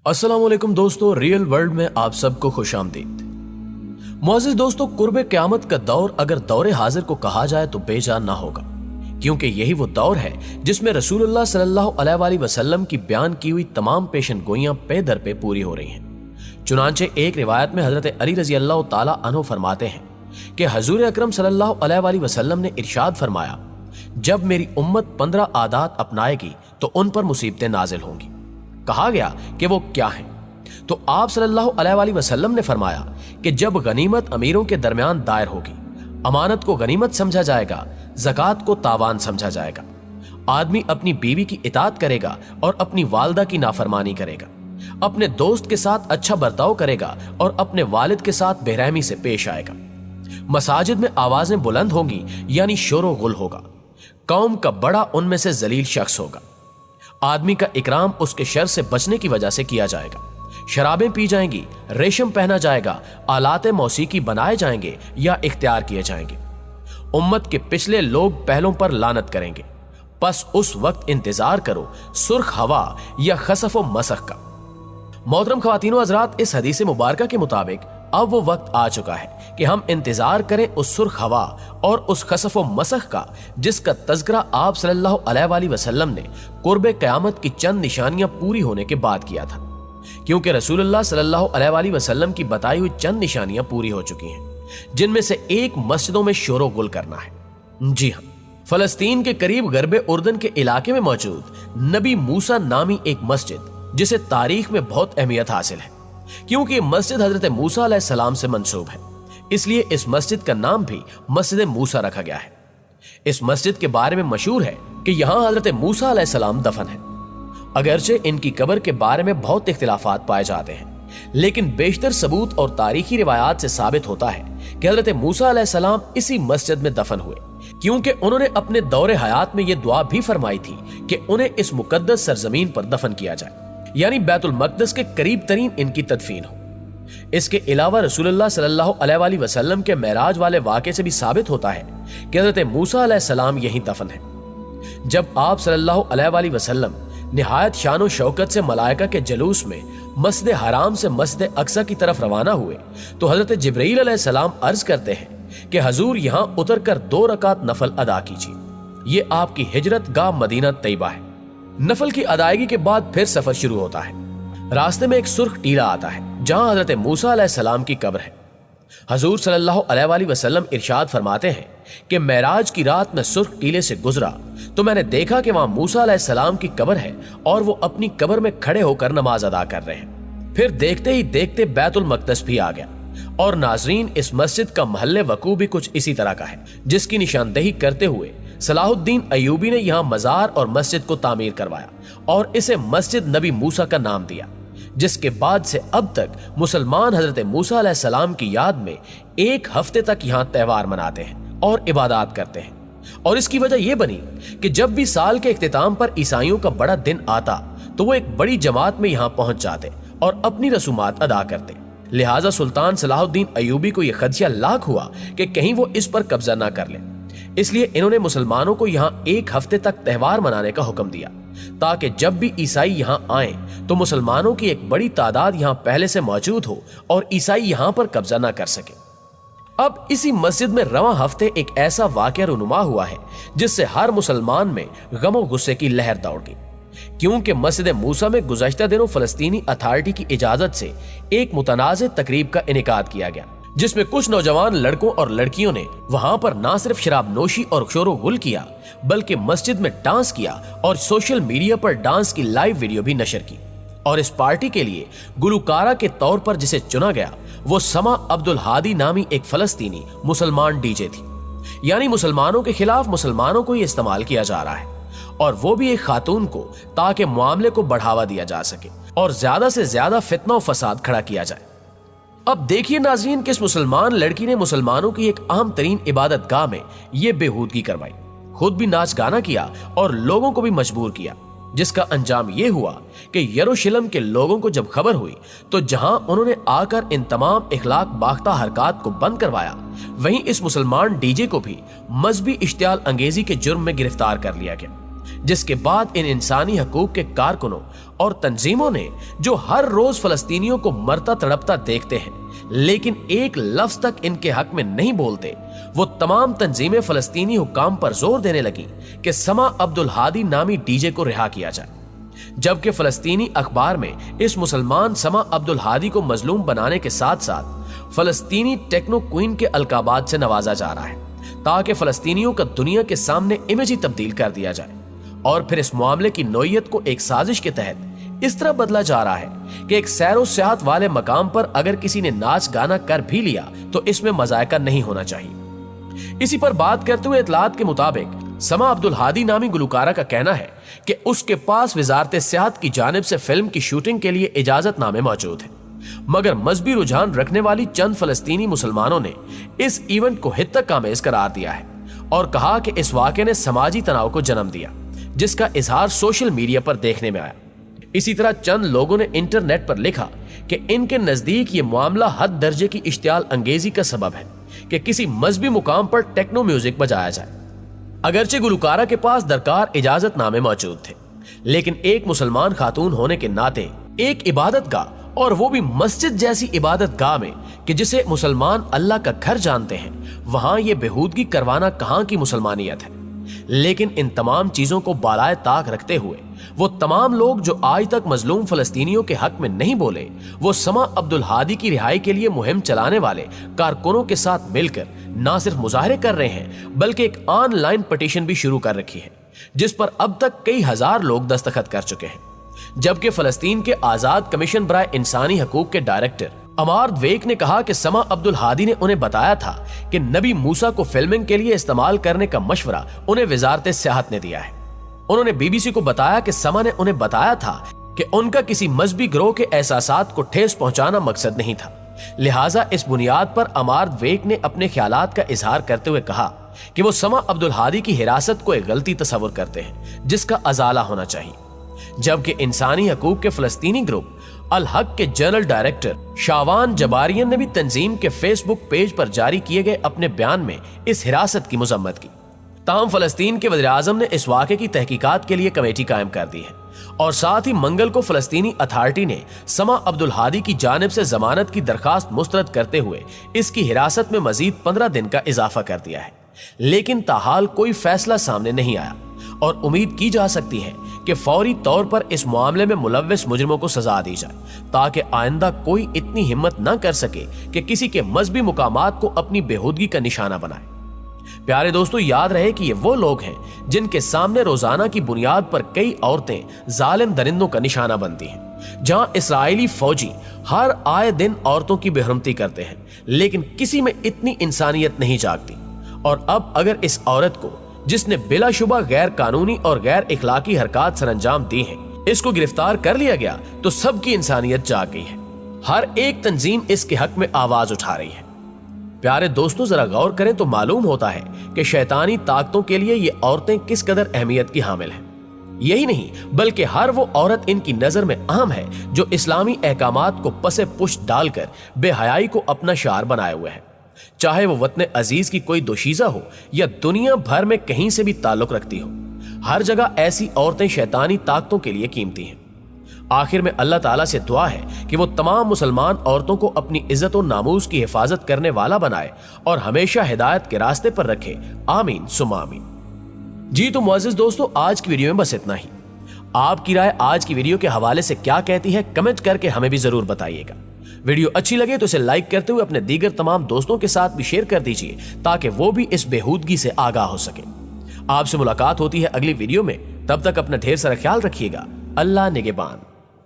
अस्सलाम वालेकुम दोस्तों, रियल वर्ल्ड में आप सबको खुश आमदीद। मुअज़्ज़िज़ दोस्तों, कुर्बे क़यामत का दौर अगर दौरे हाजिर को कहा जाए तो बेजान ना होगा, क्योंकि यही वो दौर है जिसमें रसूलुल्लाह सल्लल्लाहु अलैहि वसल्लम की बयान की हुई तमाम पेशन गोइयां पे दर पे पूरी हो रही हैं। चुनांचे एक रिवायत में हजरत अली रज़ी अल्लाह ताला अन्हु फरमाते हैं कि हजूर अकरम सल्लल्लाहु अलैहि वसल्लम ने इरशाद फरमाया, जब मेरी उम्मत 15 आदात अपनाएगी तो उन पर मुसीबतें नाजिल होंगी। कहा गया कि वो क्या हैं, तो आप सल्लल्लाहु अलैहि वसल्लम ने फरमाया कि जब गनीमत अमीरों के दरमियान दायर होगी, अमानत को गनीमत समझा जाएगा, ज़कात को तावान समझा जाएगा, आदमी अपनी बीवी की इताअत करेगा और अपनी वालदा की नाफरमानी करेगा, अपने दोस्त के साथ अच्छा बर्ताव करेगा और अपने वालिद के साथ बेरहमी से पेश आएगा, मसाजिद में आवाजें बुलंद होंगी यानी शोरो गुल होगा, कौम का बड़ा उनमें से जलील शख्स होगा, आदमी का इकराम उसके शर से बचने की वजह से किया जाएगा, शराबें पी जाएंगी, रेशम पहना जाएगा, आलाते मौसीकी बनाए जाएंगे या इख्तियार किए जाएंगे, उम्मत के पिछले लोग पहलों पर लानत करेंगे, बस उस वक्त इंतजार करो सुर्ख हवा या खसफ व मसख का। मोहतरम ख्वातीनो हज़रात, इस हदीस मुबारका के मुताबिक अब वो वक्त आ चुका है कि हम इंतजार करें उस सुर्ख हवा और उस खसफ व मसख का जिसका तज़किरा आप सल्लल्लाहु अलैहि वसल्लम ने कुर्बे क़यामत की चंद निशानियां पूरी होने के बाद किया था, क्योंकि रसूलुल्लाह सल्लल्लाहु अलैहि वसल्लम की बताई हुई चंद निशानियां पूरी हो चुकी हैं, जिनमें से एक मस्जिदों में शोरो गुल करना है। जी हाँ, फलस्तीन के करीब गरबे उर्दन के इलाके में मौजूद नबी मूसा नामी एक मस्जिद, जिसे तारीख में बहुत अहमियत हासिल है, क्योंकि ये मस्जिद हजरत मूसा अलैहिस्सलाम से मंसूब है, इसलिए इस मस्जिद का नाम भी मस्जिद मूसा रखा गया है। इस मस्जिद के बारे में मशहूर है कि यहाँ हजरत मूसा अलैहिस्सलाम दफन है। अगरचे इनकी कब्र के बारे में बहुत इख्तिलाफात पाए जाते हैं, लेकिन बेशतर सबूत और तारीखी रिवायात से साबित होता है कि हजरत मूसा अलैहिस्सलाम इसी मस्जिद में दफन हुए, क्योंकि उन्होंने अपने दौरे हयात में यह दुआ भी फरमाई थी कि उन्हें इस मुकद्दस सरजमीन पर दफन किया जाए, यानी बैतुल मक़दस के करीब तरीन इनकी तदफीन हो। इसके अलावा रसूलुल्लाह सल्लल्लाहु अलैहि वसल्लम के मेराज वाले वाक़े से भी साबित होता है कि हज़रत मूसा अलैहिस्सलाम यहीं दफन है। जब आप सल्लल्लाहु अलैहि वसल्लम निहायत शान व शौकत से मलाइका के जलूस में मस्जिद हराम से मस्जिद अक्सा की तरफ रवाना हुए, तो हज़रत जिब्रील अलैहिस्सलाम अर्ज करते हैं कि हजूर यहाँ उतर कर 2 रकात नफल अदा कीजिए। ये आपकी हिजरत गाह मदीना तैयबा है। नफल की अदायगी के बाद फिर सफर शुरू होता है। रास्ते में एक सुर्ख टीला आता है जहां हजरत मूसा अलैहिस्सलाम की कब्र है। हजूर सल्लल्लाहु अलैहि वसल्लम इरशाद फरमाते हैं कि मेराज की रात में सुर्ख टीले से गुजरा तो मैंने देखा कि वहां मूसा अलैहिस्सलाम की कब्र है और वो अपनी कब्र में खड़े होकर नमाज अदा कर रहे हैं। फिर देखते ही देखते बैतुल मक़दस भी आ गया। और नाजरीन, इस मस्जिद का महल्ले वकू भी कुछ इसी तरह का है, जिसकी निशानदेही करते हुए सलाहुद्दीन अय्यूबी ने यहाँ मजार और मस्जिद को तामीर करवाया और इसे मस्जिद नबी मूसा का नाम दिया, जिसके बाद से अब तक मुसलमान हजरत मूसा अलैहिस्सलाम की याद में 1 हफ्ते तक यहाँ त्यौहार मनाते हैं और इबादत करते हैं। और इसकी वजह यह बनी कि जब भी साल के इख्तिताम पर ईसाइयों का बड़ा दिन आता तो वो एक बड़ी जमात में यहाँ पहुंच जाते और अपनी रसूमात अदा करते। लिहाजा सुल्तान सलाहुद्दीन अय्यूबी को यह खदशा लाख हुआ कि कहीं वो इस पर कब्जा ना कर ले, इसलिए इन्होंने मुसलमानों को यहाँ 1 हफ्ते तक त्यौहार मनाने का हुक्म दिया, ताकि जब भी ईसाई यहाँ आए तो मुसलमानों की एक बड़ी तादाद यहाँ पहले से मौजूद हो और ईसाई यहाँ पर कब्जा ना कर सके। अब इसी मस्जिद में रवां हफ्ते एक ऐसा वाक़या रुनुमा हुआ है जिससे हर मुसलमान में गम और गुस्से की लहर दौड़ गई, क्योंकि मस्जिद मूसा में गुज़श्ता दिनों फलस्तीनी अथॉरिटी की इजाजत से एक मुतनाज़े तकरीब का इनेकाद किया गया, जिसमें कुछ नौजवान लड़कों और लड़कियों ने वहां पर ना सिर्फ शराब नोशी और शोरो गुल किया, बल्कि मस्जिद में डांस किया और सोशल मीडिया पर डांस की लाइव वीडियो भी नशर की। और इस पार्टी के लिए गुलकारा के तौर पर जिसे चुना गया वो समा अब्दुल हादी नामी एक फलस्तीनी मुसलमान डीजे थी, यानी मुसलमानों के खिलाफ मुसलमानों को ही इस्तेमाल किया जा रहा है, और वो भी एक खातून को, ताकि मामले को बढ़ावा दिया जा सके और ज्यादा से ज्यादा फितना और फसाद खड़ा किया जाए। अब देखिए नाज़रीन, किस मुसलमान लड़की ने मुसलमानों की एक अहम तरीन इबादत गाह में ये बेहूदगी करवाई, खुद भी नाच गाना किया और लोगों को भी मजबूर किया, जिसका अंजाम ये हुआ कि यरूशलेम के लोगों को जब खबर हुई तो जहां उन्होंने आकर इन तमाम इखलाक बाख्ता हरकत को बंद करवाया, वहीं इस मुसलमान डीजे को भी मजहबी इश्तियाल अंगेजी के जुर्म में गिरफ्तार कर लिया गया, जिसके बाद इन इंसानी हकूक के कारकुनों और तंजीमों ने जो हर रोज फलस्तीनियों को मरता तड़पता देखते हैं लेकिन एक लफ्ज तक इनके हक में नहीं बोलते, वो तमाम तंजीमें फलस्तीनी हुक्काम पर जोर देने लगी कि समा अब्दुल हादी नामी डीजे को रिहा किया जाए। जबकि फलस्तीनी अखबार में इस मुसलमान समा अब्दुल हादी को मजलूम बनाने के साथ साथ फलस्तीनी टेक्नो क्वीन के अलकाबात से नवाजा जा रहा है ताकि फलस्तीनियों का दुनिया के सामने इमेज ही तब्दील कर दिया जाए। और फिर इस मामले की नोयत को एक साजिश के तहत इस तरह बदला जा रहा है कि एक सैरो सियाहत वाले मकाम पर अगर किसी ने नाच गाना कर भी लिया तो इसमें मजायका नहीं होना चाहिए। इसी पर बात करते हुए इतलात के मुताबिक समा अब्दुल हादी नामी गुलकारा का कहना है कि उसके पास वजारत सियाहत की जानिब से फिल्म की शूटिंग के लिए इजाजतनामे मौजूद हैं, मगर मजहबी रुझान रखने वाली चंद फलस्तीनी मुसलमानों ने इस इवेंट को हित्तक आमेज करार दिया है और कहा कि इस वाक़े ने समाजी तनाव को जन्म दिया जिसका इजहार सोशल मीडिया पर देखने में आया। इसी तरह चंद लोगों ने इंटरनेट पर लिखा कि इनके नजदीक ये मामला हद दर्जे की इश्तियाल अंगेजी का सबब है कि किसी मजहबी मुकाम पर टेक्नो म्यूजिक बजाया जाए। अगरचे गुलकारा के पास दरकार इजाजतनामे मौजूद थे, लेकिन एक मुसलमान खातून होने के नाते एक इबादत गाह और वो भी मस्जिद जैसी इबादत गाह में कि जिसे मुसलमान अल्लाह का घर जानते हैं, वहां ये बेहूदगी करवाना कहां की मुसलमानियत है। लेकिन इन तमाम चीजों को बालाए ताक रखते हुए वो तमाम लोग जो आज तक मजलूम फलस्तीनियों के हक में नहीं बोले, वो समा अब्दुल हादी की रिहाई के लिए मुहिम चलाने वाले कारकुनों के साथ मिलकर न सिर्फ मुजाहरे कर रहे हैं बल्कि एक ऑनलाइन पिटीशन भी शुरू कर रखी है जिस पर अब तक कई हजार लोग दस्तखत कर चुके हैं। जबकि फलस्तीन के आजाद कमीशन बराए इंसानी हकूक के डायरेक्टर अमार द्वेक ने कहा कि समा अब्दुल हादी ने उन्हें बताया था कि नबी मूसा को फिल्मिंग के लिए इस्तेमाल करने का मशवरा उन्हें वजारत सियाहत ने दिया है। उन्होंने बीबीसी को बताया कि समा ने उन्हें बताया था कि उनका किसी मजहबी गिरोह के एहसासात को ठेस पहुंचाना मकसद नहीं था। लिहाजा इस बुनियाद पर अमार द्वेक ने अपने ख्यालात का इजहार करते हुए कहा कि वो समा अब्दुल हादी की हिरासत को एक गलती तस्वुर करते हैं जिसका अजाला होना चाहिए। जबकि इंसानी हकूक के फलस्तीनी ग्रुप अल हक के जनरल डायरेक्टर शावान जबारियन ने भी तंजीम के फेसबुक पेज पर जारी किए गए अपने बयान में इस हिरासत की मजम्मत की। ताहम फलस्तीन के वज़ीर आज़म ने इस वाक़े की तहकीकात के लिए कमेटी कायम कर दी है और साथ ही मंगल को फलस्तीनी अथॉरिटी ने समा अब्दुल हादी की जानिब से जमानत की दरखास्त मुस्तरद करते हुए इसकी हिरासत में मजीद 15 दिन का इजाफा कर दिया है। लेकिन ताहाल कोई फैसला सामने नहीं आया और उम्मीद की जा सकती है कि फौरी तौर पर इस मामले में मुलव्विस मुजरिमों को सजा दी जाए ताकि आइंदा कोई इतनी हिम्मत न कर सके कि किसी के मजहबी मुकामात को अपनी बेहूदगी का निशाना बनाए। प्यारे दोस्तों, याद रहे कि ये वो लोग हैं जिनके सामने रोजाना की बुनियाद पर कई औरतें जालिम दरिंदों का निशाना बनती हैं। जहां इस्राएली फौजी हर आए दिन औरतों की बेहरमती करते हैं लेकिन किसी में इतनी इंसानियत नहीं जागती। और अब अगर इस औरत को, जिसने बिलाशुबा गैर कानूनी और गैर इखलाकी हरकत सरंजाम दी हैं, इसको गिरफ्तार कर लिया गया तो सबकी इंसानियत जाग गई है। हर एक तंजीम इसके हक में आवाज उठा रही है। प्यारे दोस्तों, जरा गौर करें तो मालूम होता है कि शैतानी ताकतों के लिए ये औरतें किस कदर अहमियत की हामिल हैं। यही नहीं बल्कि हर वो औरत इनकी नजर में अहम है जो इस्लामी अहकामात को पसे पुष्ट डालकर बेहयाई को अपना शार बनाए हुए है, चाहे वो वतन अजीज की कोई दोशीजा हो या दुनिया भर में कहीं से भी ताल्लुक रखती हो। हर जगह ऐसी औरतें शैतानी ताकतों के लिए कीमती हैं। आखिर में अल्लाह ताला से दुआ है कि वो तमाम मुसलमान औरतों को अपनी इज्जत और नामूस की हिफाजत करने वाला बनाए और हमेशा हिदायत के रास्ते पर रखे। आमीन सुम्मा आमीन। जी तो मुअज़्ज़िज़ दोस्तों, आज की वीडियो में बस इतना ही। आपकी राय आज की वीडियो के हवाले से क्या कहती है, कमेंट करके हमें भी जरूर बताइएगा। वीडियो अच्छी लगे तो इसे लाइक करते हुए अपने दीगर तमाम दोस्तों के साथ भी शेयर कर दीजिए ताकि वो भी इस बेहूदगी से आगाह हो सके। आपसे मुलाकात होती है अगली वीडियो में, तब तक अपना ढेर सारा ख्याल रखिएगा। अल्लाह निगहबान।